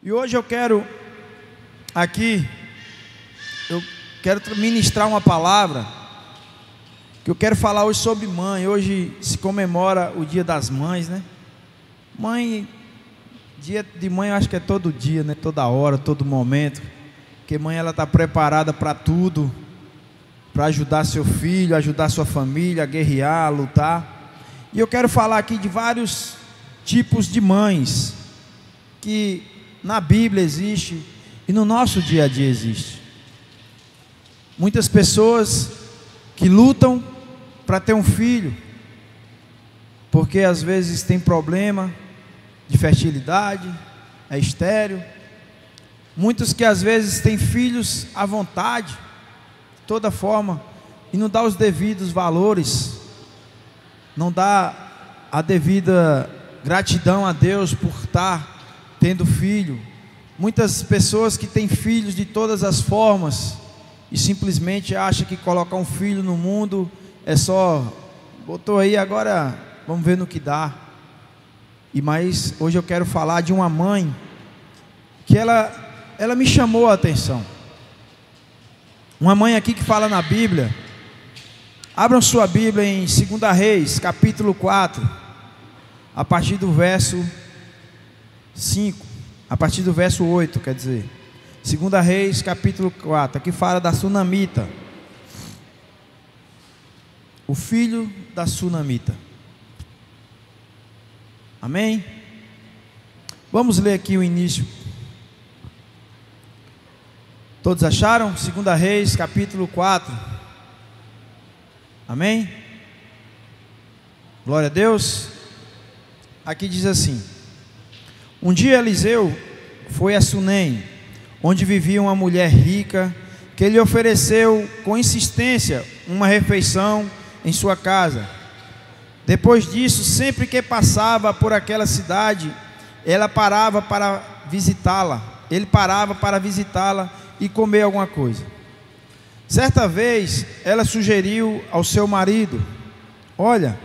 E hoje eu quero ministrar uma palavra que eu quero falar hoje sobre mãe. Hoje se comemora o Dia das Mães, né? Mãe, dia de mãe eu acho que é todo dia, né? Toda hora, todo momento. Porque mãe, ela está preparada para tudo, para ajudar seu filho, ajudar sua família, a guerrear, a lutar. E eu quero falar aqui de vários tipos de mães que na Bíblia existe e no nosso dia a dia existe. Muitas pessoas que lutam para ter um filho, porque às vezes tem problema de fertilidade, é estéril. Muitos que às vezes têm filhos à vontade, de toda forma, e não dá os devidos valores, não dá a devida gratidão a Deus por estar tendo filho. Muitas pessoas que têm filhos de todas as formas e simplesmente acham que colocar um filho no mundo é só, botou aí, agora vamos ver no que dá. Mas hoje eu quero falar de uma mãe que ela me chamou a atenção. Uma mãe aqui que fala na Bíblia. Abram sua Bíblia em 2 Reis, capítulo 4, a partir do verso 5, a partir do verso 8, quer dizer. 2 Reis, capítulo 4, aqui fala da Sunamita, o filho da Sunamita. Amém? Vamos ler aqui o início. Todos acharam? 2 Reis, capítulo 4. Amém? Glória a Deus. Aqui diz assim: um dia Eliseu foi a Sunem, onde vivia uma mulher rica, que lhe ofereceu com insistência uma refeição em sua casa. Depois disso, sempre que passava por aquela cidade, ele parava para visitá-la e comer alguma coisa. Certa vez, ela sugeriu ao seu marido: olha,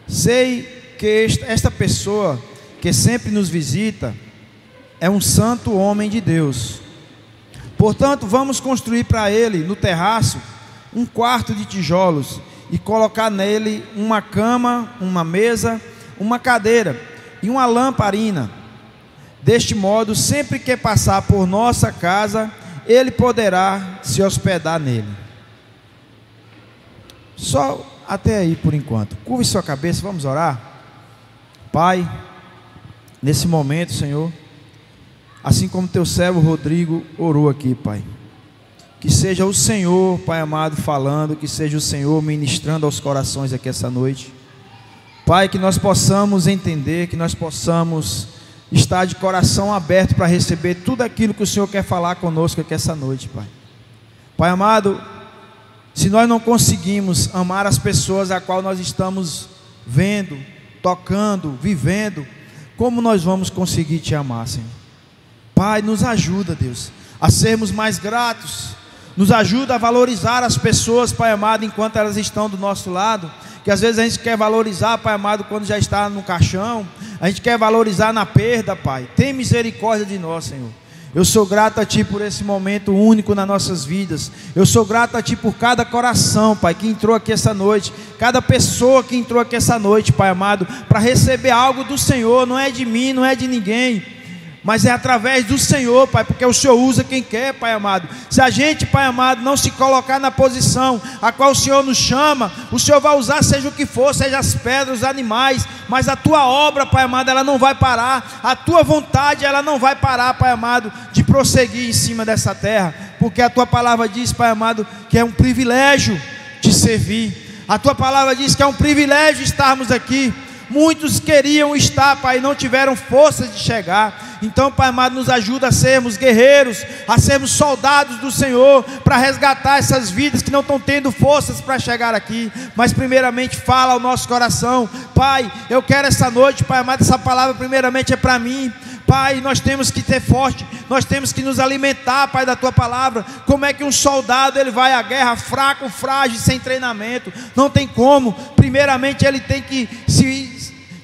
sei que esta pessoa que sempre nos visita é um santo homem de Deus. Portanto, vamos construir para ele, no terraço, um quarto de tijolos e colocar nele uma cama, uma mesa, uma cadeira e uma lamparina. Deste modo, sempre que passar por nossa casa, ele poderá se hospedar nele. Só até aí por enquanto. Curve sua cabeça, vamos orar. Pai, nesse momento, Senhor, assim como teu servo Rodrigo orou aqui, Pai, que seja o Senhor, Pai amado, falando, que seja o Senhor ministrando aos corações aqui essa noite. Pai, que nós possamos entender, que nós possamos estar de coração aberto para receber tudo aquilo que o Senhor quer falar conosco aqui essa noite, Pai. Pai amado, se nós não conseguimos amar as pessoas a qual nós estamos vendo, tocando, vivendo, como nós vamos conseguir te amar, Senhor? Pai, nos ajuda, Deus, a sermos mais gratos. Nos ajuda a valorizar as pessoas, Pai amado, enquanto elas estão do nosso lado. Que às vezes a gente quer valorizar, Pai amado, quando já está no caixão. A gente quer valorizar na perda, Pai. Tem misericórdia de nós, Senhor. Eu sou grato a Ti por esse momento único nas nossas vidas. Eu sou grato a Ti por cada coração, Pai, que entrou aqui essa noite. Cada pessoa que entrou aqui essa noite, Pai amado, para receber algo do Senhor. Não é de mim, não é de ninguém, mas é através do Senhor, Pai, porque o Senhor usa quem quer, Pai amado. Se a gente, Pai amado, não se colocar na posição a qual o Senhor nos chama, o Senhor vai usar seja o que for, seja as pedras, os animais, mas a Tua obra, Pai amado, ela não vai parar. A Tua vontade, ela não vai parar, Pai amado, de prosseguir em cima dessa terra, porque a Tua palavra diz, Pai amado, que é um privilégio te servir. A Tua palavra diz que é um privilégio estarmos aqui. Muitos queriam estar, Pai, e não tiveram forças de chegar. Então, Pai amado, nos ajuda a sermos guerreiros, a sermos soldados do Senhor, para resgatar essas vidas que não estão tendo forças para chegar aqui. Mas primeiramente fala ao nosso coração. Pai, eu quero essa noite, Pai amado, essa palavra primeiramente é para mim. Pai, nós temos que ter forte, nós temos que nos alimentar, Pai, da Tua palavra. Como é que um soldado ele vai à guerra fraco, frágil, sem treinamento? Não tem como. Primeiramente ele tem que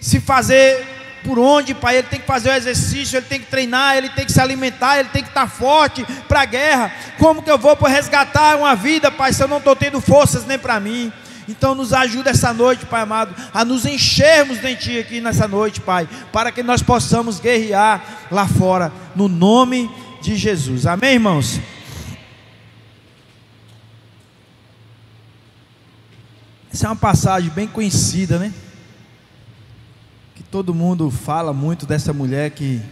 se fazer por onde, Pai, ele tem que fazer o exercício, ele tem que treinar, ele tem que se alimentar, ele tem que estar forte para a guerra. Como que eu vou resgatar uma vida, Pai, se eu não estou tendo forças nem para mim? Então nos ajuda essa noite, Pai amado, a nos enchermos de Ti aqui nessa noite, Pai, para que nós possamos guerrear lá fora, no nome de Jesus. Amém, irmãos? Essa é uma passagem bem conhecida, né? Que todo mundo fala muito dessa mulher, que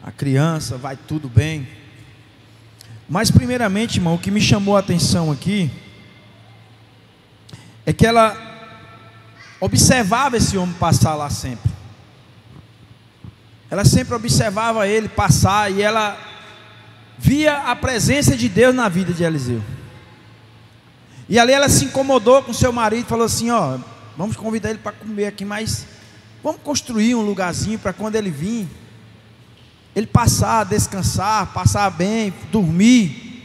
a criança vai tudo bem. Mas primeiramente, irmão, o que me chamou a atenção aqui é que ela observava esse homem passar lá sempre. Ela sempre observava ele passar, e ela via a presença de Deus na vida de Eliseu. E ali ela se incomodou com seu marido, falou assim: ó, vamos convidar ele para comer aqui, mas vamos construir um lugarzinho para quando ele vir, ele passar, descansar, passar bem, dormir.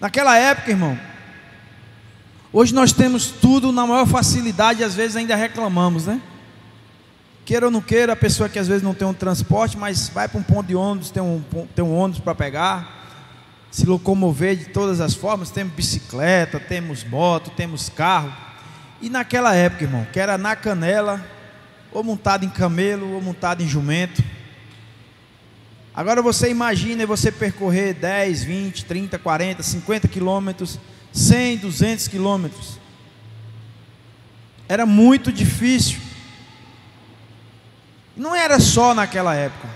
Naquela época, irmão, hoje nós temos tudo na maior facilidade, e às vezes ainda reclamamos, né? Queira ou não queira, a pessoa que às vezes não tem um transporte, mas vai para um ponto de ônibus, tem um ônibus para pegar, se locomover de todas as formas. Temos bicicleta, temos moto, temos carro. E naquela época, irmão, que era na canela, ou montado em camelo, ou montado em jumento. Agora você imagina você percorrer 10, 20, 30, 40, 50 quilômetros, 100, 200 quilômetros. Era muito difícil. Não era só naquela época.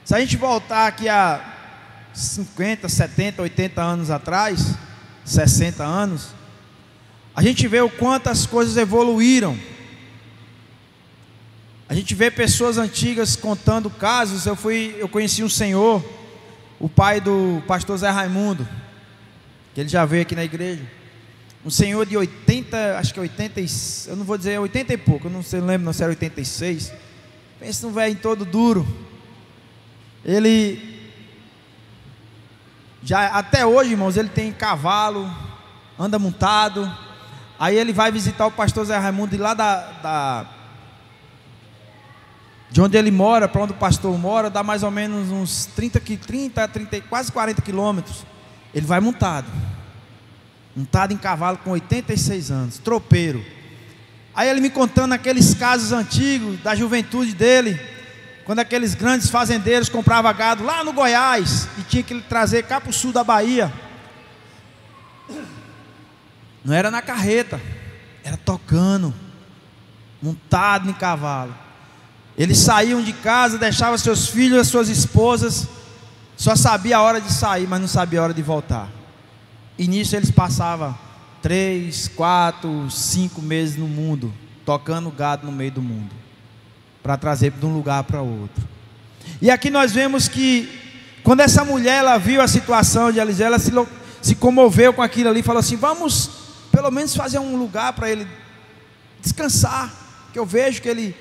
Se a gente voltar aqui a 50, 70, 80 anos atrás, 60 anos, a gente vê o quanto as coisas evoluíram. A gente vê pessoas antigas contando casos. Eu conheci um senhor, o pai do pastor Zé Raimundo, que ele já veio aqui na igreja. Um senhor de 80, acho que 80, eu não vou dizer 80 e pouco, eu não sei, lembro, não sei, 86. Pensa num velho todo duro. Ele já, até hoje, irmãos, ele tem cavalo, anda montado. Aí ele vai visitar o pastor Zé Raimundo, e lá de onde ele mora, para onde o pastor mora, dá mais ou menos uns 30, quase 40 quilômetros. Ele vai montado em cavalo, com 86 anos, tropeiro. Aí ele me contando aqueles casos antigos da juventude dele, quando aqueles grandes fazendeiros compravam gado lá no Goiás e tinha que trazer cá para o sul da Bahia. Não era na carreta, era tocando, montado em cavalo. Eles saíam de casa, deixavam seus filhos, as suas esposas, só sabia a hora de sair, mas não sabia a hora de voltar. E nisso eles passavam 3, 4, 5 meses no mundo, tocando gado no meio do mundo, para trazer de um lugar para outro. E aqui nós vemos que, quando essa mulher ela viu a situação de Eliseu, ela se comoveu com aquilo ali, falou assim: vamos pelo menos fazer um lugar para ele descansar, que eu vejo que ele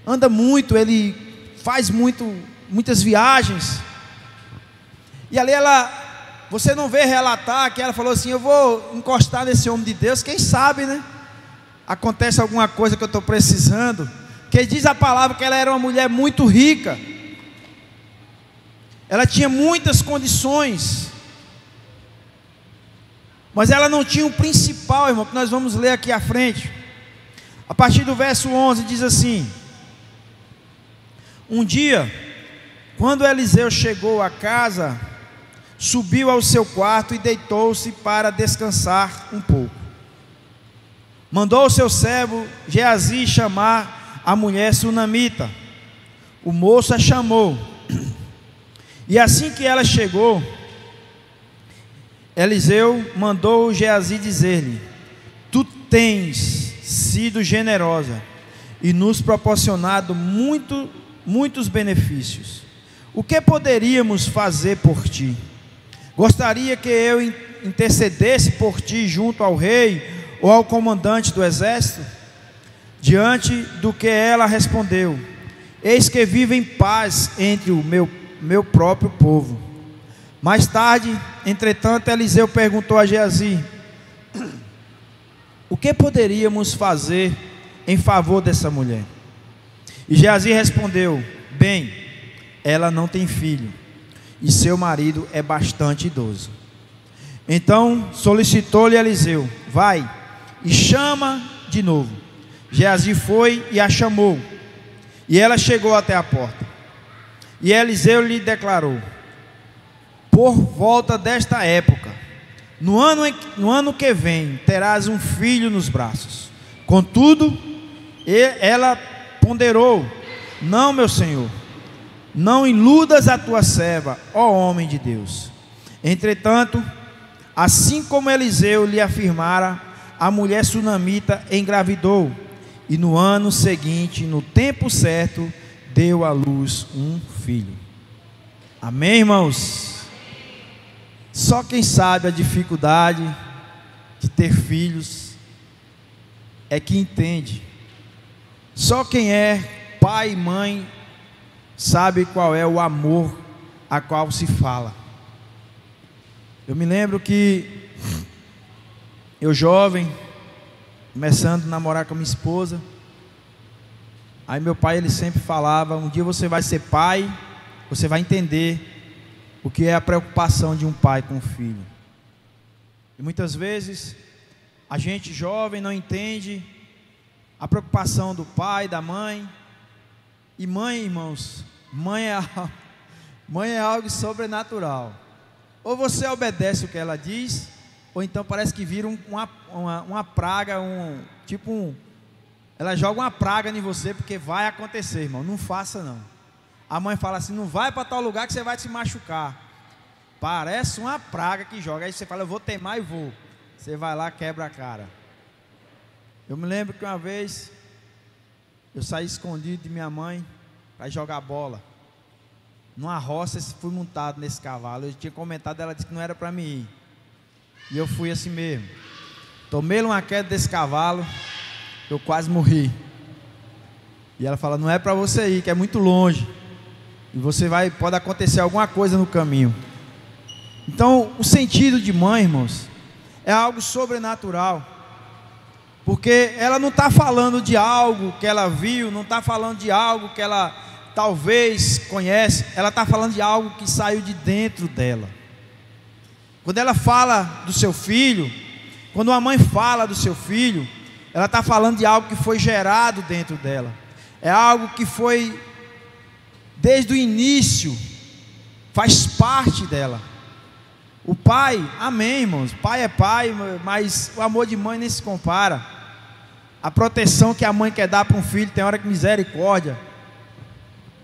anda muito, ele faz muitas viagens. E ali você não vê relatar que ela falou assim: eu vou encostar nesse homem de Deus, quem sabe, né? Acontece alguma coisa que eu estou precisando. Que diz a palavra que ela era uma mulher muito rica, ela tinha muitas condições, mas ela não tinha o principal, irmão, que nós vamos ler aqui à frente. A partir do verso 11 diz assim: um dia, quando Eliseu chegou à casa, subiu ao seu quarto e deitou-se para descansar um pouco. Mandou o seu servo Geazi chamar a mulher sunamita. O moço a chamou, e assim que ela chegou, Eliseu mandou Geazi dizer-lhe: tu tens sido generosa e nos proporcionado muitos benefícios. O que poderíamos fazer por ti? Gostaria que eu intercedesse por ti junto ao rei ou ao comandante do exército? Diante do que ela respondeu: eis que vivo em paz entre o meu próprio povo. Mais tarde, entretanto, Eliseu perguntou a Geazi: o que poderíamos fazer em favor dessa mulher? E Geazi respondeu: bem, ela não tem filho, e seu marido é bastante idoso. Então solicitou-lhe Eliseu: vai e chama de novo. Geazi foi e a chamou, e ela chegou até a porta. E Eliseu lhe declarou: por volta desta época, no ano que vem, terás um filho nos braços. Contudo, ela ponderou: não, meu senhor, não iludas a tua serva, ó homem de Deus. Entretanto, assim como Eliseu lhe afirmara, a mulher sunamita engravidou, e no ano seguinte, no tempo certo, deu à luz um filho. Amém, irmãos? Só quem sabe a dificuldade de ter filhos é que entende. Só quem é pai e mãe sabe qual é o amor a qual se fala. Eu me lembro que eu jovem, começando a namorar com a minha esposa, aí meu pai, ele sempre falava: um dia você vai ser pai, você vai entender o que é a preocupação de um pai com o filho. E muitas vezes a gente jovem não entende a preocupação do pai, da mãe. E mãe, irmãos, mãe é algo sobrenatural. Ou você obedece o que ela diz, ou então parece que vira uma praga, ela joga uma praga em você, porque vai acontecer, irmão. Não faça não. A mãe fala assim: não vai para tal lugar que você vai se machucar. Parece uma praga que joga. Aí você fala: eu vou teimar e vou. Você vai lá, quebra a cara. Eu me lembro que uma vez eu saí escondido de minha mãe para jogar bola numa roça. Fui montado nesse cavalo. Eu tinha comentado, ela disse que não era para mim ir, e eu fui assim mesmo. Tomei uma queda desse cavalo, eu quase morri. E ela fala: não é para você ir, que é muito longe, e pode acontecer alguma coisa no caminho. Então, o sentido de mãe, irmãos, é algo sobrenatural, porque ela não está falando de algo que ela viu, não está falando de algo que ela talvez conhece, ela está falando de algo que saiu de dentro dela. Quando ela fala do seu filho, quando uma mãe fala do seu filho, ela está falando de algo que foi gerado dentro dela. É algo que foi, desde o início, faz parte dela. O pai, amém, irmãos, pai é pai, mas o amor de mãe nem se compara. A proteção que a mãe quer dar para um filho, tem hora que misericórdia.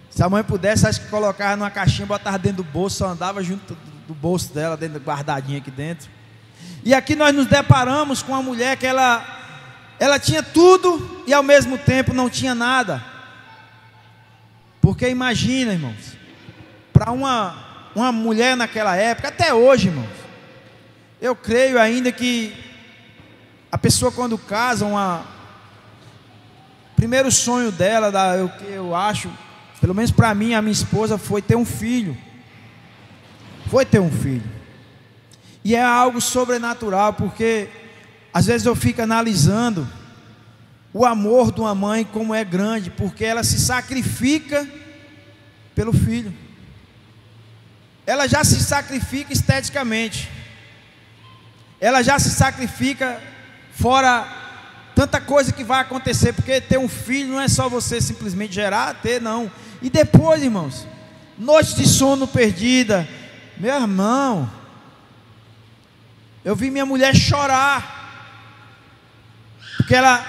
Se a mãe pudesse, acho que colocava numa caixinha, botava dentro do bolso, só andava junto do bolso dela, guardadinha aqui dentro. E aqui nós nos deparamos com uma mulher que ela tinha tudo e ao mesmo tempo não tinha nada. Porque imagina, irmãos, para uma mulher naquela época, até hoje, irmãos, eu creio ainda que a pessoa, quando casa, primeiro sonho dela, eu acho, pelo menos para mim, a minha esposa, foi ter um filho. Foi ter um filho. E é algo sobrenatural, porque às vezes eu fico analisando o amor de uma mãe, como é grande, porque ela se sacrifica pelo filho. Ela já se sacrifica esteticamente, ela já se sacrifica fora tanta coisa que vai acontecer, porque ter um filho não é só você simplesmente gerar, ter, não. E depois, irmãos, noite de sono perdida. Meu irmão, eu vi minha mulher chorar, porque ela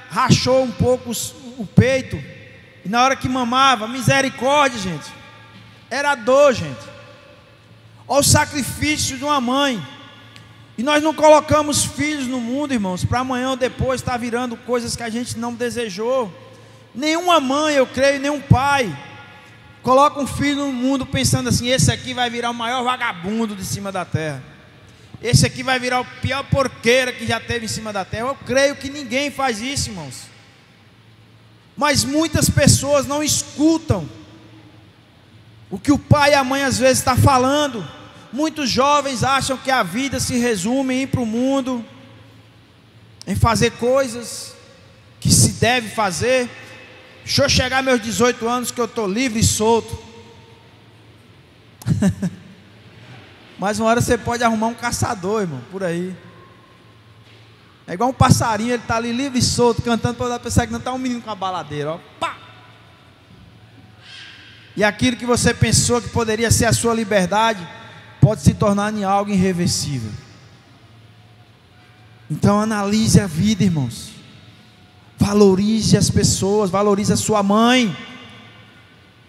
rachou um pouco o peito, e na hora que mamava, misericórdia, gente, era dor, gente. Olha o sacrifício de uma mãe. E nós não colocamos filhos no mundo, irmãos, para amanhã ou depois estar virando coisas que a gente não desejou. Nenhuma mãe, eu creio, nenhum pai coloca um filho no mundo pensando assim: esse aqui vai virar o maior vagabundo de cima da terra, esse aqui vai virar o pior porqueira que já teve em cima da terra. Eu creio que ninguém faz isso, irmãos. Mas muitas pessoas não escutam o que o pai e a mãe às vezes está falando. Muitos jovens acham que a vida se resume em ir para o mundo, em fazer coisas que se deve fazer, Deixa eu chegar aos meus 18 anos que eu estou livre e solto. Mas uma hora você pode arrumar um caçador, irmão, por aí. É igual um passarinho, ele está ali livre e solto, cantando para outra pessoa que não está um menino com a baladeira, ó. Pá! E aquilo que você pensou que poderia ser a sua liberdade, pode se tornar em algo irreversível. Então analise a vida, irmãos. Valorize as pessoas, valorize a sua mãe.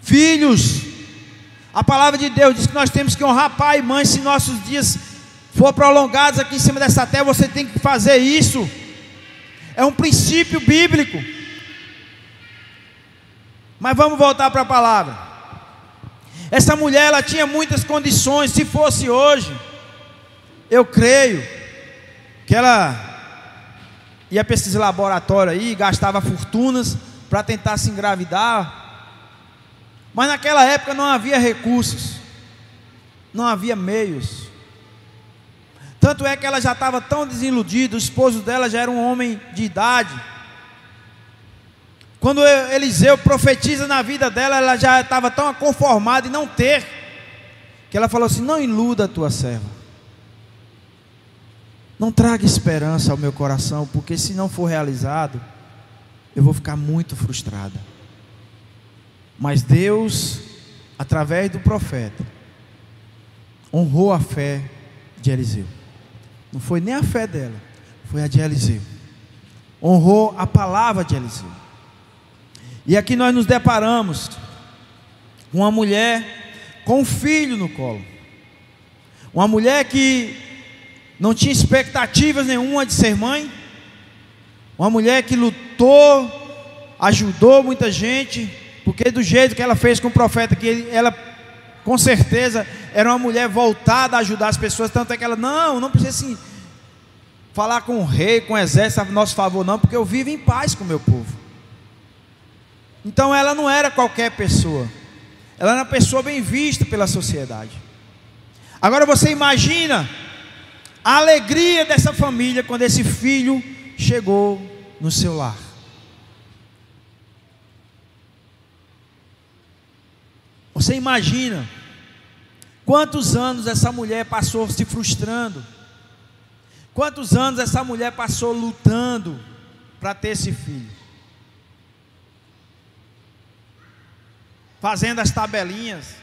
Filhos, a palavra de Deus diz que nós temos que honrar pai e mãe. Se nossos dias for prolongados aqui em cima dessa terra, você tem que fazer isso. É um princípio bíblico. Mas vamos voltar para a palavra. Essa mulher, ela tinha muitas condições. Se fosse hoje, eu creio que ela ia para esses laboratórios aí, gastava fortunas para tentar se engravidar. Mas naquela época não havia recursos, não havia meios. Tanto é que ela já estava tão desiludida, o esposo dela já era um homem de idade. Quando Eliseu profetiza na vida dela, ela já estava tão conformada em não ter, que ela falou assim: não iluda a tua serva, não traga esperança ao meu coração, porque se não for realizado, eu vou ficar muito frustrada. Mas Deus, através do profeta, honrou a fé de Eliseu. Não foi nem a fé dela, foi a de Eliseu. Honrou a palavra de Eliseu. E aqui nós nos deparamos com uma mulher com um filho no colo. Uma mulher que não tinha expectativas nenhuma de ser mãe. Uma mulher que lutou, ajudou muita gente, porque do jeito que ela fez com o profeta, que ela com certeza era uma mulher voltada a ajudar as pessoas. Tanto é que ela, não precisa assim, falar com o rei, com o exército a nosso favor não, porque eu vivo em paz com o meu povo. Então ela não era qualquer pessoa, ela era uma pessoa bem vista pela sociedade. Agora você imagina a alegria dessa família quando esse filho chegou no seu lar. Você imagina quantos anos essa mulher passou se frustrando, quantos anos essa mulher passou lutando para ter esse filho, fazendo as tabelinhas.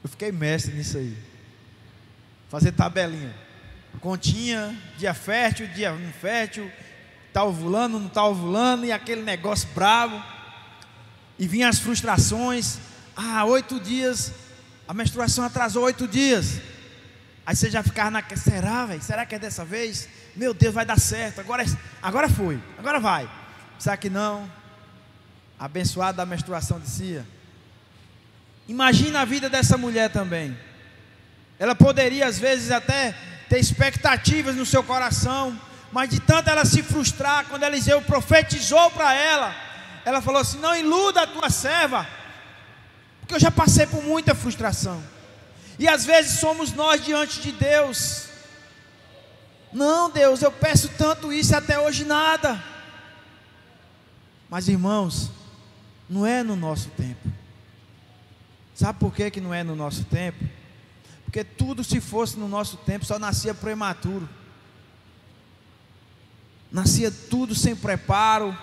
Eu fiquei mestre nisso aí, fazer tabelinha, continha, dia fértil, dia infértil, está ovulando, não está ovulando, e aquele negócio bravo. E vinham as frustrações. 8 dias, a menstruação atrasou 8 dias. Aí você já ficava naquela, será, velho? Será que é dessa vez? Meu Deus, vai dar certo, agora foi, agora vai. Será que não? Abençoado da menstruação descia. Imagina a vida dessa mulher também. Ela poderia às vezes até ter expectativas no seu coração, mas de tanto ela se frustrar, quando Eliseu profetizou para ela, ela falou assim: não iluda a tua serva, porque eu já passei por muita frustração. E às vezes somos nós diante de Deus: não, Deus, eu peço tanto isso e até hoje nada. Mas irmãos, não é no nosso tempo. Sabe por que não é no nosso tempo? Porque tudo, se fosse no nosso tempo, só nascia prematuro. Nascia tudo sem preparo,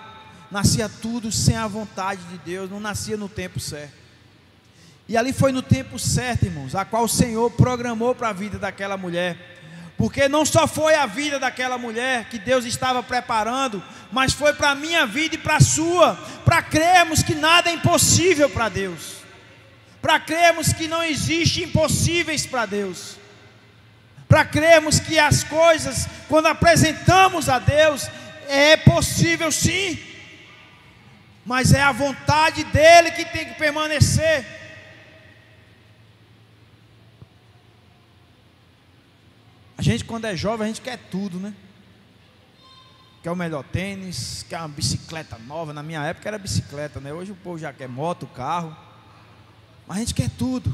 nascia tudo sem a vontade de Deus, não nascia no tempo certo. E ali foi no tempo certo, irmãos, a qual o Senhor programou para a vida daquela mulher. Porque não só foi a vida daquela mulher que Deus estava preparando, mas foi para a minha vida e para a sua, para crermos que nada é impossível para Deus, para crermos que não existe impossíveis para Deus, para crermos que as coisas, quando apresentamos a Deus, é possível sim, mas é a vontade dEle que tem que permanecer. A gente, quando é jovem, a gente quer tudo, né? Quer o melhor tênis, quer uma bicicleta nova. Na minha época era bicicleta, né? Hoje o povo já quer moto, carro. Mas a gente quer tudo.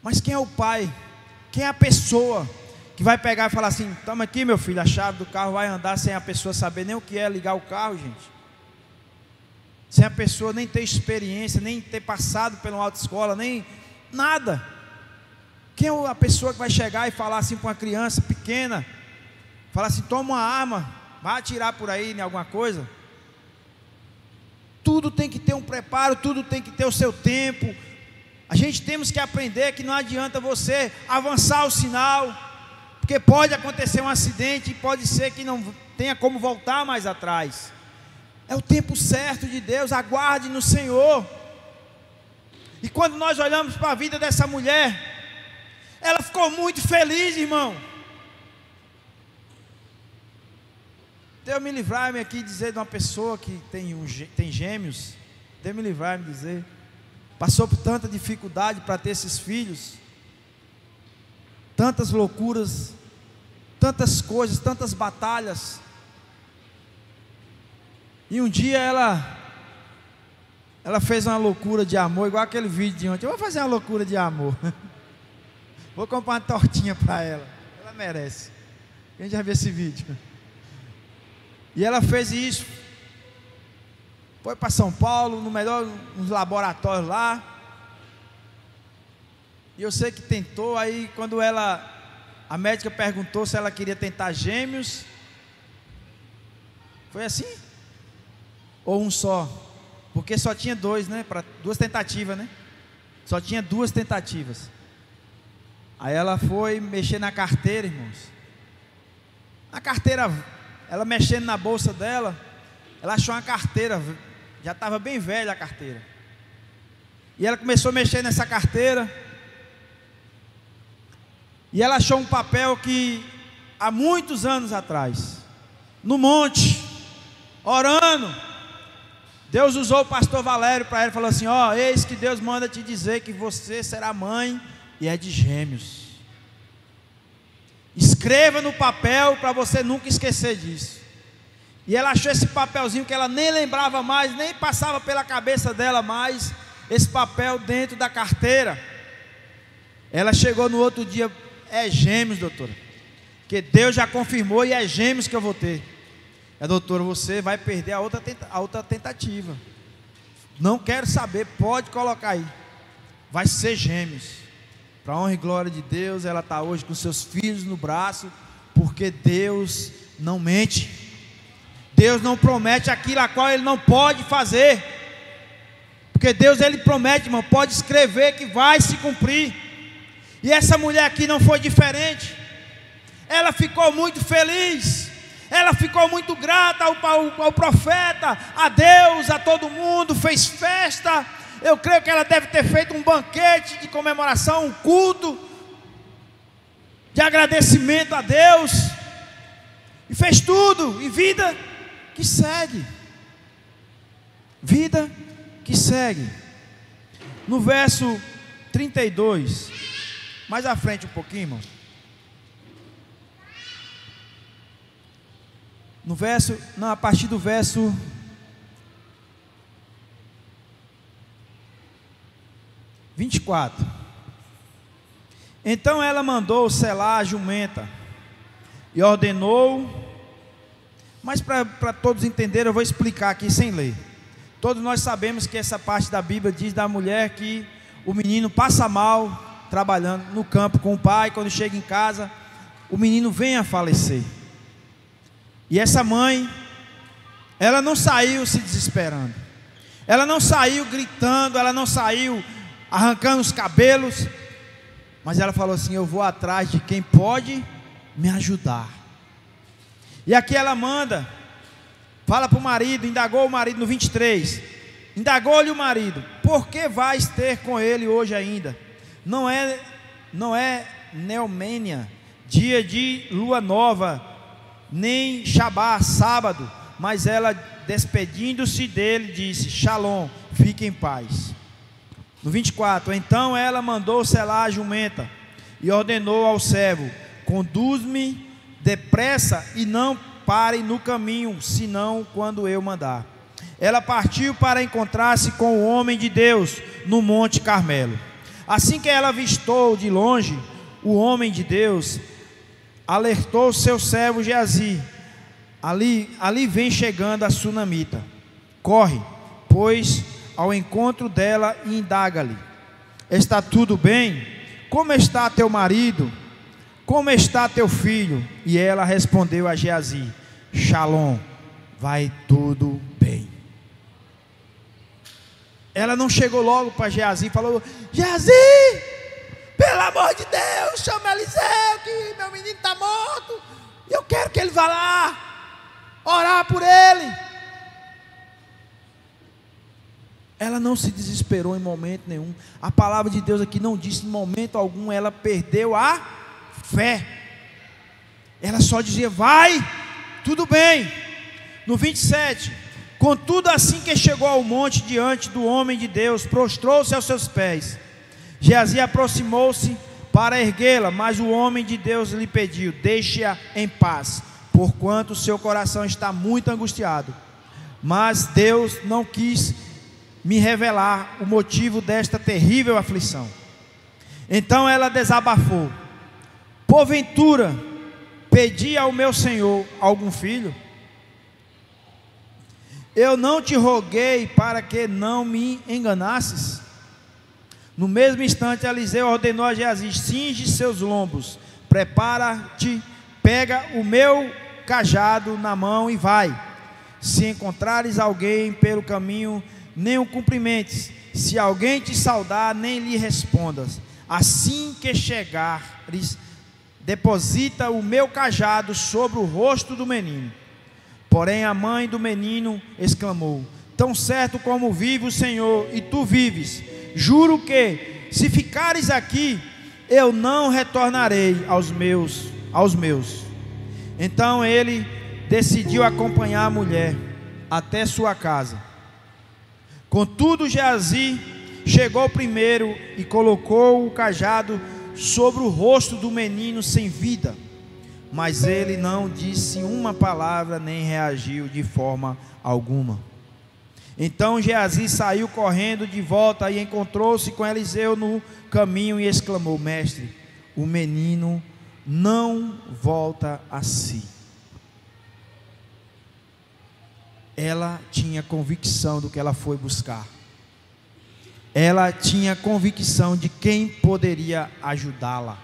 Mas quem é o pai? Quem é a pessoa que vai pegar e falar assim: toma aqui, meu filho, a chave do carro, vai andar sem a pessoa saber nem o que é ligar o carro, gente? sem a pessoa nem ter experiência, nem ter passado pela autoescola, nem nada. Quem é a pessoa que vai chegar e falar assim para uma criança pequena, falar assim, toma uma arma, vai atirar por aí em alguma coisa? Tudo tem que ter um preparo, tudo tem que ter o seu tempo. A gente temos que aprender que não adianta você avançar o sinal, porque pode acontecer um acidente e pode ser que não tenha como voltar mais atrás. É o tempo certo de Deus, aguarde no Senhor. E quando nós olhamos para a vida dessa mulher, ela ficou muito feliz, irmão. Deus me livrar-me aqui de dizer de uma pessoa que tem gêmeos. Deus me livrar-me de dizer. Passou por tanta dificuldade para ter esses filhos. Tantas loucuras, tantas coisas, tantas batalhas. E um dia ela fez uma loucura de amor, igual aquele vídeo de ontem. Eu vou fazer uma loucura de amor. Vou comprar uma tortinha para ela. Ela merece. Quem já viu esse vídeo? E ela fez isso. Foi para São Paulo, nos laboratórios lá. E eu sei que tentou. Aí quando a médica perguntou se ela queria tentar gêmeos. Foi assim? Ou um só? Porque só tinha dois, né? Duas tentativas, né? Só tinha duas tentativas. Aí ela foi mexer na carteira, irmãos. A carteira, ela mexendo na bolsa dela, ela achou uma carteira, já estava bem velha a carteira. E ela começou a mexer nessa carteira. E ela achou um papel que há muitos anos atrás, no monte, orando, Deus usou o pastor Valério para ela e falou assim: ó, eis que Deus manda te dizer que você será mãe e é de gêmeos. Escreva no papel para você nunca esquecer disso. E ela achou esse papelzinho que ela nem lembrava mais, nem passava pela cabeça dela mais, esse papel dentro da carteira. Ela chegou no outro dia: é gêmeos, doutora, que Deus já confirmou e é gêmeos que eu vou ter. Doutora, você vai perder a outra tentativa. Não quero saber, pode colocar aí. Vai ser gêmeos. Para a honra e glória de Deus, ela está hoje com seus filhos no braço, porque Deus não mente. Deus não promete aquilo a qual Ele não pode fazer. Porque Deus, Ele promete, irmão, pode escrever que vai se cumprir. E essa mulher aqui não foi diferente. Ela ficou muito feliz. Ela ficou muito grata ao profeta, a Deus, a todo mundo, fez festa. Eu creio que ela deve ter feito um banquete de comemoração, um culto de agradecimento a Deus. E fez tudo, e vida que segue. Vida que segue. No verso 32, mais à frente um pouquinho, irmão. A partir do verso 24. Então ela mandou selar a jumenta e ordenou, mas para todos entenderem, eu vou explicar aqui sem ler. Todos nós sabemos que essa parte da Bíblia diz da mulher que o menino passa mal trabalhando no campo com o pai, quando chega em casa, o menino vem a falecer. E essa mãe, ela não saiu se desesperando, ela não saiu gritando, ela não saiu arrancando os cabelos, mas ela falou assim: eu vou atrás de quem pode me ajudar. E aqui ela manda, fala para o marido, indagou o marido no 23, indagou-lhe o marido: por que vais ter com ele hoje ainda? Não é Neomênia, dia de lua nova, nem Shabá, sábado. Mas ela, despedindo-se dele, disse: Shalom, fique em paz. No 24, então ela mandou selar a jumenta e ordenou ao servo: conduz-me depressa e não pare no caminho, senão quando eu mandar. Ela partiu para encontrar-se com o homem de Deus no Monte Carmelo. Assim que ela avistou de longe o homem de Deus, alertou seu servo Geazi: ali vem chegando a sunamita, corre, pois ao encontro dela e indaga-lhe: está tudo bem? Como está teu marido? Como está teu filho? E ela respondeu a Geazi: Shalom, vai tudo bem. Ela não chegou logo para Geazi e falou: Geazi, pelo amor de Deus, chama Eliseu, que meu menino está morto, e eu quero que ele vá lá orar por ele. Ela não se desesperou em momento nenhum. A palavra de Deus aqui não disse em momento algum ela perdeu a fé. Ela só dizia: vai, tudo bem. No 27: contudo, assim que chegou ao monte diante do homem de Deus, prostrou-se aos seus pés. Geazi aproximou-se para erguê-la, mas o homem de Deus lhe pediu: deixe-a em paz, porquanto o seu coração está muito angustiado. Mas Deus não quis me revelar o motivo desta terrível aflição. Então ela desabafou: porventura pedi ao meu senhor algum filho? Eu não te roguei para que não me enganasses? No mesmo instante Eliseu ordenou a Geazi: cinge seus lombos, prepara-te, pega o meu cajado na mão e vai. Se encontrares alguém pelo caminho, nem o cumprimentes. Se alguém te saudar, nem lhe respondas. Assim que chegares, deposita o meu cajado sobre o rosto do menino. Porém a mãe do menino exclamou: tão certo como vive o Senhor e tu vives, juro que, se ficares aqui, eu não retornarei aos meus. Então ele decidiu acompanhar a mulher até sua casa. Contudo, Geazi chegou primeiro e colocou o cajado sobre o rosto do menino sem vida, mas ele não disse uma palavra nem reagiu de forma alguma. Então Geazi saiu correndo de volta e encontrou-se com Eliseu no caminho e exclamou: mestre, o menino não volta a si. Ela tinha convicção do que ela foi buscar. Ela tinha convicção de quem poderia ajudá-la.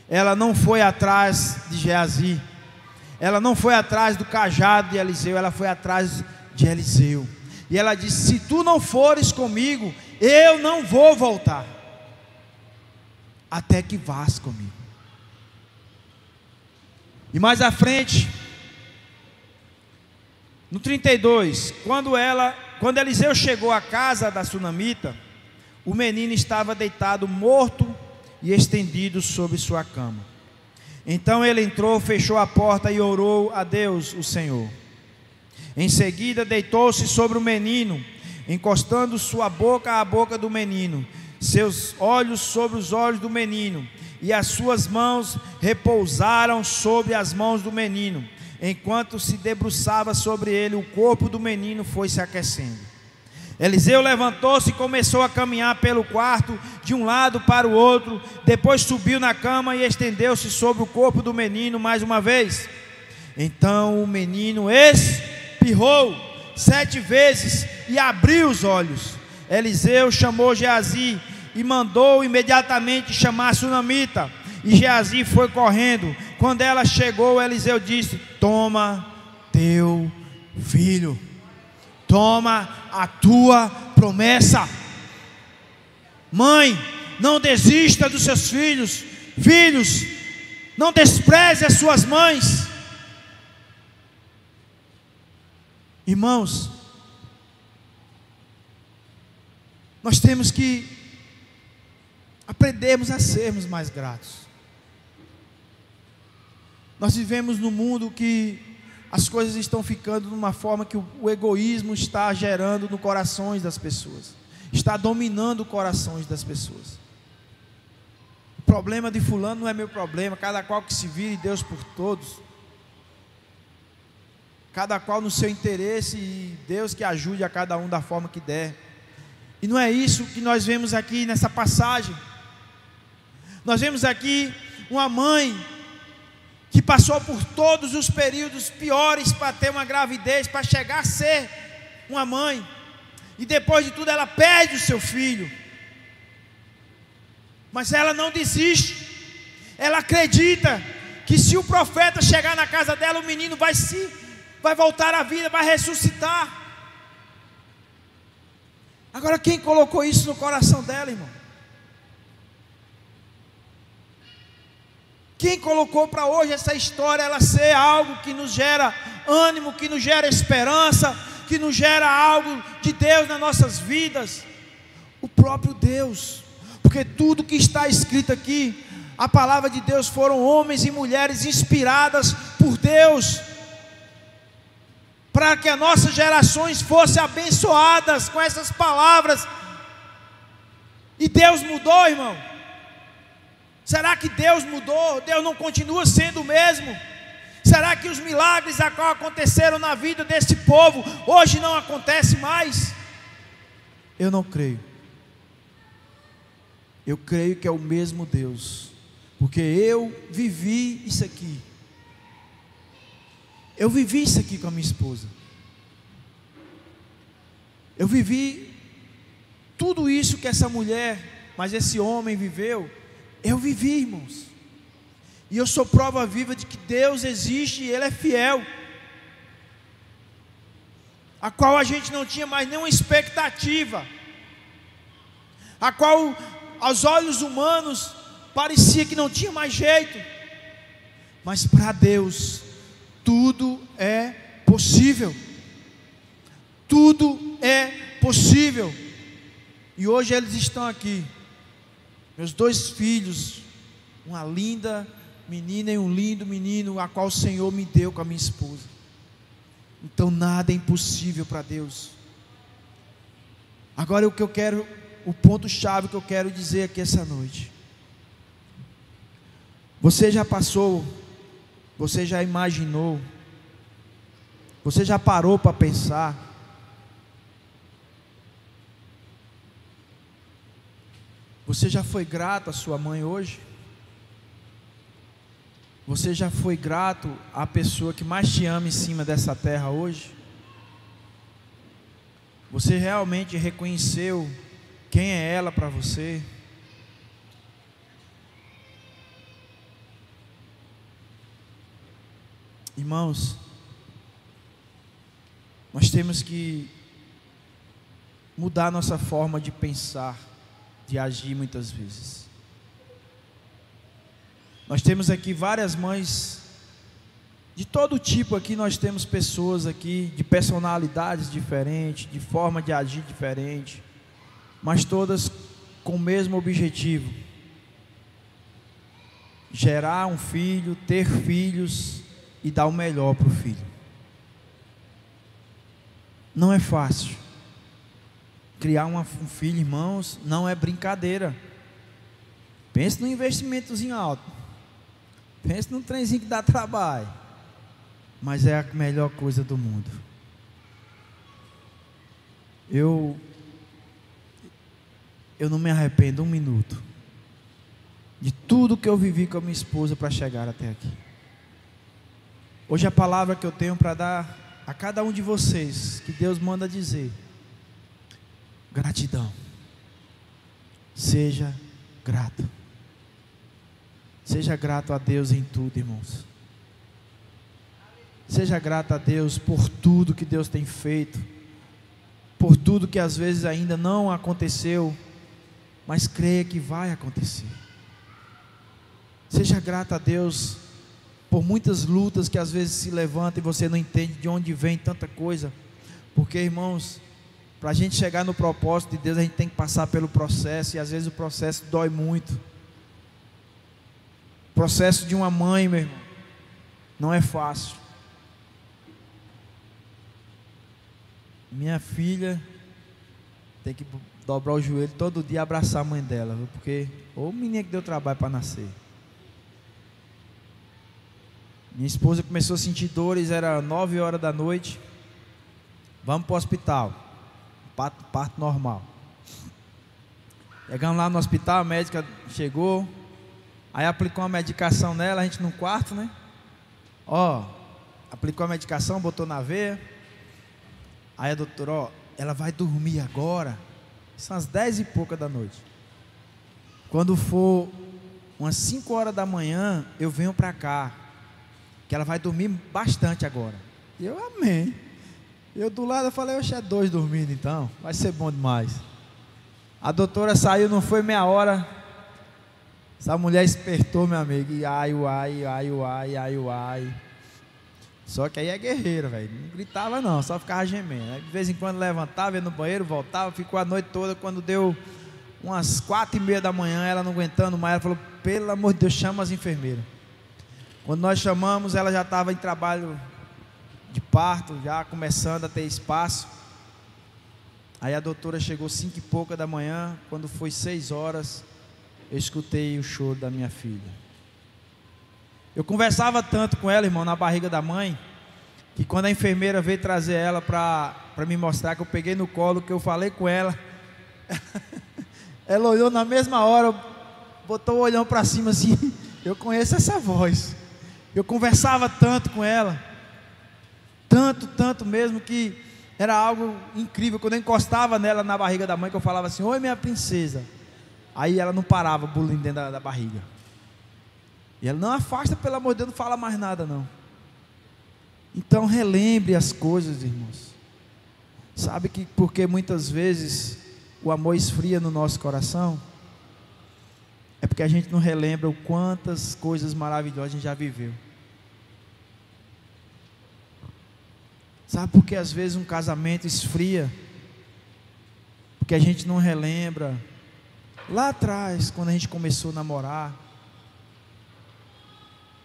Ela não foi atrás de Geazi. Ela não foi atrás do cajado de Eliseu. Ela foi atrás de Eliseu. E ela disse: se tu não fores comigo, eu não vou voltar, até que vás comigo. E mais à frente, no 32, quando Eliseu chegou à casa da sunamita, o menino estava deitado morto e estendido sobre sua cama. Então ele entrou, fechou a porta e orou a Deus, o Senhor. Em seguida deitou-se sobre o menino, encostando sua boca à boca do menino, seus olhos sobre os olhos do menino, e as suas mãos repousaram sobre as mãos do menino. Enquanto se debruçava sobre ele, o corpo do menino foi se aquecendo. Eliseu levantou-se e começou a caminhar pelo quarto, de um lado para o outro. Depois subiu na cama e estendeu-se sobre o corpo do menino mais uma vez. Então o menino espirrou 7 vezes e abriu os olhos. Eliseu chamou Geazi e mandou imediatamente chamar a sunamita. E Geazi foi correndo. Quando ela chegou, Eliseu disse: toma teu filho, toma a tua promessa. Mãe, não desista dos seus filhos. Filhos, não despreze as suas mães. Irmãos, nós temos que aprendermos a sermos mais gratos. Nós vivemos num mundo que as coisas estão ficando de uma forma que o egoísmo está gerando no corações das pessoas, está dominando os corações das pessoas. O problema de fulano não é meu problema, cada qual que se vire, Deus por todos, cada qual no seu interesse e Deus que ajude a cada um da forma que der. E não é isso que nós vemos aqui nessa passagem. Nós vemos aqui uma mãe que passou por todos os períodos piores para ter uma gravidez, para chegar a ser uma mãe, e depois de tudo ela perde o seu filho, mas ela não desiste. Ela acredita que se o profeta chegar na casa dela, o menino vai voltar à vida, vai ressuscitar. Agora, quem colocou isso no coração dela, irmão? Quem colocou para hoje essa história ela ser algo que nos gera ânimo, que nos gera esperança, que nos gera algo de Deus nas nossas vidas? O próprio Deus. Porque tudo que está escrito aqui, a palavra de Deus, foram homens e mulheres inspiradas por Deus, para que as nossas gerações fossem abençoadas com essas palavras. E Deus mudou, irmão? Será que Deus mudou? Deus não continua sendo o mesmo? Será que os milagres que aconteceram na vida desse povo hoje não acontecem mais? Eu não creio. Eu creio que é o mesmo Deus, porque eu vivi isso aqui. Eu vivi isso aqui com a minha esposa. Eu vivi tudo isso que essa mulher, mas esse homem viveu. Eu vivi, irmãos. E eu sou prova viva de que Deus existe e Ele é fiel, a qual a gente não tinha mais nenhuma expectativa, a qual aos olhos humanos parecia que não tinha mais jeito, mas para Deus tudo é possível. Tudo é possível. E hoje eles estão aqui, meus 2 filhos, uma linda menina e um lindo menino, a qual o Senhor me deu com a minha esposa. Então nada é impossível para Deus. Agora o ponto chave que eu quero dizer aqui essa noite: você já passou, você já imaginou, você já parou para pensar, você já foi grato à sua mãe hoje? Você já foi grato à pessoa que mais te ama em cima dessa terra hoje? Você realmente reconheceu quem é ela para você? Irmãos, nós temos que mudar nossa forma de pensar, de agir muitas vezes. Nós temos aqui várias mães de todo tipo. Aqui nós temos pessoas aqui de personalidades diferentes, de forma de agir diferente, mas todas com o mesmo objetivo: gerar um filho, ter filhos e dar o melhor para o filho. Não é fácil. Criar um filho, irmãos, não é brincadeira. Pense num investimentozinho alto. Pense num trenzinho que dá trabalho. Mas é a melhor coisa do mundo. Eu não me arrependo um minuto de tudo que eu vivi com a minha esposa para chegar até aqui. Hoje a palavra que eu tenho para dar a cada um de vocês, que Deus manda dizer: gratidão. Seja grato. Seja grato a Deus em tudo, irmãos. Seja grato a Deus por tudo que Deus tem feito, por tudo que às vezes ainda não aconteceu, mas creia que vai acontecer. Seja grato a Deus por muitas lutas que às vezes se levantam e você não entende de onde vem tanta coisa. Porque, irmãos, para a gente chegar no propósito de Deus, a gente tem que passar pelo processo, e às vezes o processo dói muito. O processo de uma mãe, meu irmão, não é fácil. Minha filha tem que dobrar o joelho todo dia e abraçar a mãe dela, viu? Porque o menino que deu trabalho para nascer. Minha esposa começou a sentir dores, era 9 horas da noite. Vamos para o hospital. Parto normal. Chegamos lá no hospital, a médica chegou, aí aplicou uma medicação nela, a gente no quarto, né? Aplicou a medicação, botou na veia. Aí a doutora, ó, ela vai dormir agora. São as 10 e pouca da noite. Quando for umas 5 horas da manhã, eu venho para cá, que ela vai dormir bastante agora. E eu, amém. Eu do lado, eu falei, oxe, é 2 dormindo então, vai ser bom demais. A doutora saiu, não foi meia hora, essa mulher espertou, meu amigo, e ai, uai, ai, uai, ai, uai. Só que aí é guerreira, velho, não gritava não, só ficava gemendo. Aí, de vez em quando levantava, ia no banheiro, voltava, ficou a noite toda. Quando deu umas 4h30 da manhã, ela não aguentando mais, ela falou, pelo amor de Deus, chama as enfermeiras. Quando nós chamamos, ela já estava em trabalho de parto, já começando a ter espaço. Aí a doutora chegou 5 e pouca da manhã. Quando foi 6 horas, eu escutei o choro da minha filha. Eu conversava tanto com ela, irmão, na barriga da mãe, que quando a enfermeira veio trazer ela para me mostrar, que eu peguei no colo, que eu falei com ela, ela olhou na mesma hora, botou o olhão para cima assim, eu conheço essa voz. Eu conversava tanto com ela, tanto mesmo, que era algo incrível. Quando eu encostava nela na barriga da mãe, que eu falava assim, oi minha princesa, aí ela não parava, bulindo dentro da barriga. E ela, não, afasta, pelo amor de Deus, não fala mais nada não. Então relembre as coisas, irmãos. Sabe que porque muitas vezes o amor esfria no nosso coração, é porque a gente não relembra o quantas coisas maravilhosas a gente já viveu. Sabe por que às vezes um casamento esfria? Porque a gente não relembra lá atrás, quando a gente começou a namorar,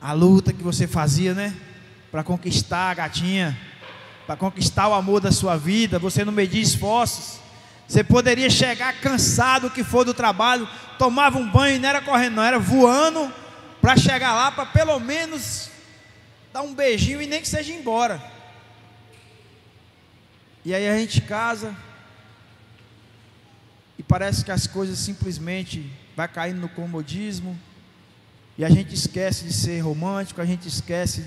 a luta que você fazia, né? Para conquistar a gatinha, para conquistar o amor da sua vida. Você não media esforços. Você poderia chegar cansado, o que for do trabalho, tomava um banho e não era correndo não, era voando para chegar lá, para pelo menos dar um beijinho e nem que seja embora. E aí a gente casa e parece que as coisas simplesmente vai caindo no comodismo, e a gente esquece de ser romântico, a gente esquece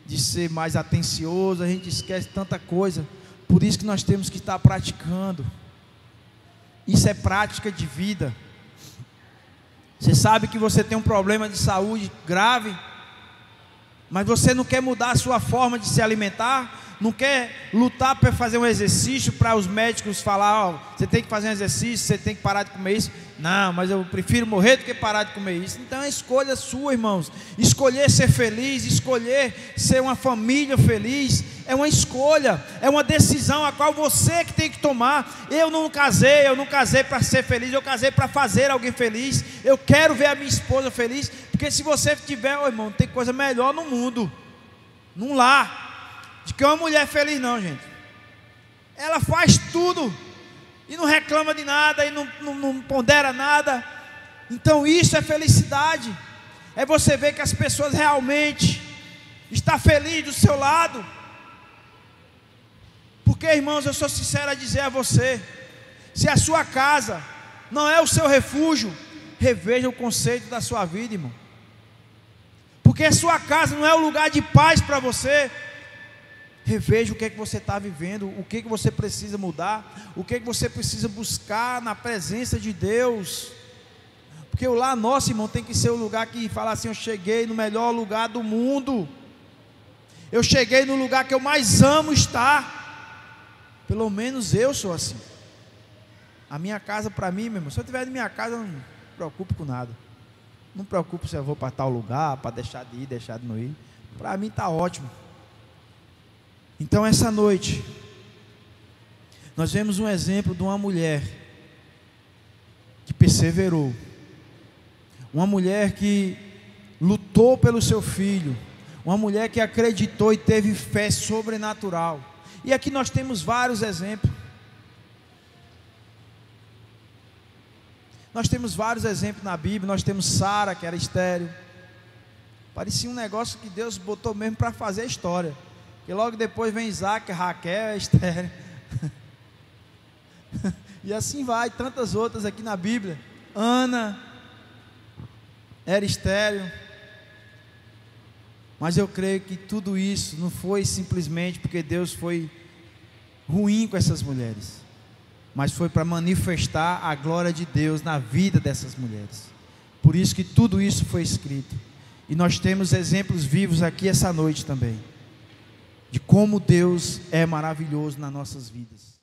de ser mais atencioso, a gente esquece tanta coisa. Por isso que nós temos que estar praticando. Isso é prática de vida. Você sabe que você tem um problema de saúde grave, mas você não quer mudar a sua forma de se alimentar, não quer lutar para fazer um exercício, para os médicos falar, ó, você tem que fazer um exercício, você tem que parar de comer isso. Não, mas eu prefiro morrer do que parar de comer isso. Então é escolha sua, irmãos. Escolher ser feliz, escolher ser uma família feliz, é uma escolha, é uma decisão a qual você que tem que tomar. Eu não casei para ser feliz, eu casei para fazer alguém feliz. Eu quero ver a minha esposa feliz, porque se você tiver, ó, irmão, não tem coisa melhor no mundo, num lar, de que uma mulher feliz não, gente. Ela faz tudo e não reclama de nada, e não pondera nada. Então isso é felicidade. É você ver que as pessoas realmente estão felizes do seu lado. Porque, irmãos, eu sou sincero a dizer a você, se a sua casa não é o seu refúgio, reveja o conceito da sua vida, irmão. Porque a sua casa não é o lugar de paz para você. Reveja o que é que você está vivendo, o que é que você precisa mudar, o que é que você precisa buscar na presença de Deus. Porque o lar nosso, irmão, tem que ser o lugar que fala assim, eu cheguei no melhor lugar do mundo, eu cheguei no lugar que eu mais amo estar. Pelo menos eu sou assim. A minha casa para mim, meu irmão, se eu estiver na minha casa, eu não me preocupo com nada. Não me preocupo se eu vou para tal lugar, para deixar de ir, deixar de não ir. Para mim está ótimo. Então essa noite nós vemos um exemplo de uma mulher que perseverou, uma mulher que lutou pelo seu filho, uma mulher que acreditou e teve fé sobrenatural. E aqui nós temos vários exemplos. Nós temos vários exemplos na Bíblia. Nós temos Sara, que era estéril. Parecia um negócio que Deus botou mesmo para fazer a história. E logo depois vem Isaac, Raquel, estéril. E assim vai, tantas outras aqui na Bíblia. Ana era estéril. Mas eu creio que tudo isso não foi simplesmente porque Deus foi ruim com essas mulheres, mas foi para manifestar a glória de Deus na vida dessas mulheres. Por isso que tudo isso foi escrito. E nós temos exemplos vivos aqui essa noite também, de como Deus é maravilhoso nas nossas vidas.